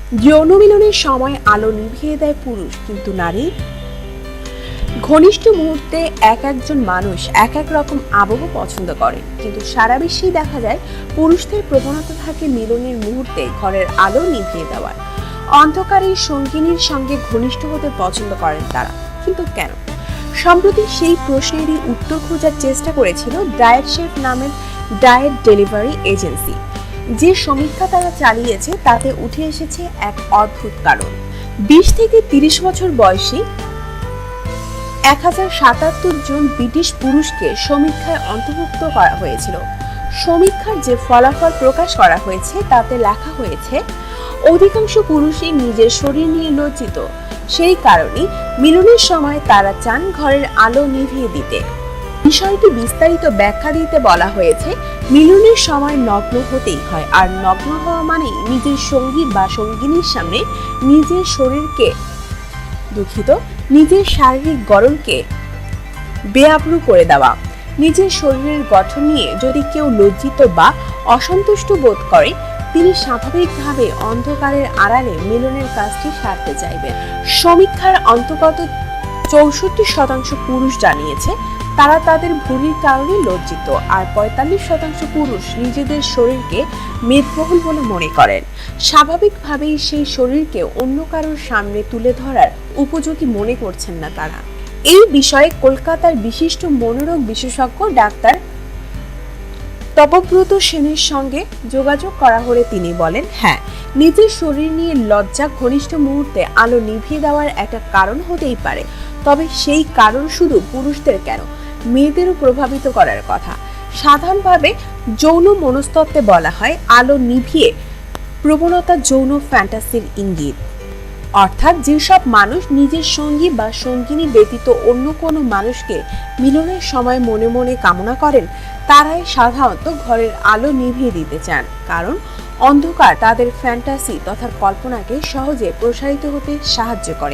যৌন মিলনের সময় আলো নিভিয়ে দেয় পুরুষ, কিন্তু নারী। ঘনিষ্ঠ মুহূর্তে এক একজন মানুষ এক এক রকম আবহ পছন্দ করেন, কিন্তু সারা বিশ্বেই দেখা যায় পুরুষদের প্রবণতা থাকে মিলনের মুহূর্তে ঘরের আলো নিভিয়ে দেওয়ার। অন্ধকারের সঙ্গিনীর সঙ্গে ঘনিষ্ঠ হতে পছন্দ করেন তারা, কিন্তু কেন? সম্প্রতি সেই প্রশ্নেরই উত্তর খোঁজার চেষ্টা করেছিল ডায়েট শেফ নামের ডায়েট ডেলিভারি এজেন্সি। যে সমীক্ষা তারা চালিয়েছে তাতে উঠে এসেছে এক অদ্ভুত কারণ। 20 থেকে 30 বছর বয়সী 1077 জন ব্রিটিশ পুরুষকে সমীক্ষায় অন্তর্ভুক্ত করা হয়েছিল। সমীক্ষার যে ফলাফল প্রকাশ করা হয়েছে তাতে লেখা হয়েছে, অধিকাংশ পুরুষই নিজের শরীর নিয়ে লজ্জিত। সেই কারণেই মিলনের সময় তারা চান ঘরের আলো নিভিয়ে দিতে। বিষয়টি বিস্তারিত ব্যাখ্যা দিতে বলা হয়েছে, মিলনের সময় নগ্ন হতেই হয়, আর নগ্ন হওয়া মানেই নিজের সঙ্গী বা সঙ্গিনীর সামনে নিজের নিজের শারীরিক গড়নকে বেআবরু করে দেওয়া। নিজের শরীরের গঠন নিয়ে যদি কেউ লজ্জিত বা অসন্তুষ্ট বোধ করে, তিনি স্বাভাবিকভাবে অন্ধকারের আড়ালে মিলনের কাজটি সারতে চাইবেন। সমীক্ষার অন্তর্গত 64% পুরুষ জানিয়েছে তারা তাদের ভুঁড়ির কারণে লজ্জিত, আর 45% পুরুষ নিজেদের শরীরকে মেদবহুল বলে মনে করেন। স্বাভাবিকভাবেই সেই শরীরকে অন্য কারোর সামনে তুলে ধরার উপযোগী মনে করছেন না তারা। এই বিষয়ে কলকাতার বিশিষ্ট মনোরোগ বিশেষজ্ঞ ডাক্তার তপব্রত সেনের সঙ্গে যোগাযোগ করা হলে তিনি বলেন, হ্যাঁ, নিজের শরীর নিয়ে লজ্জা ঘনিষ্ঠ মুহূর্তে আলো নিভিয়ে দেওয়ার একটা কারণ হতেই পারে, তবে সেই কারণ শুধু পুরুষদের কেন, মেয়েদেরও প্রভাবিত করার কথা। সাধারণভাবে যৌন মনস্তত্ত্বে বলা হয় আলো নিভিয়ে প্রবণতা যৌন ফ্যান্টাসির ইঙ্গিত। অর্থাৎ যেসব মানুষ নিজের সঙ্গী বা সঙ্গিনী ব্যতীত অন্য কোনো মানুষকে মিলনের সময় মনে মনে কামনা করেন, তারাই সাধারণত ঘরের আলো নিভিয়ে দিতে চান, কারণ অন্ধকার তাদের ফ্যান্টাসি তথা কল্পনাকে সহজে প্রসারিত হতে সাহায্য করে।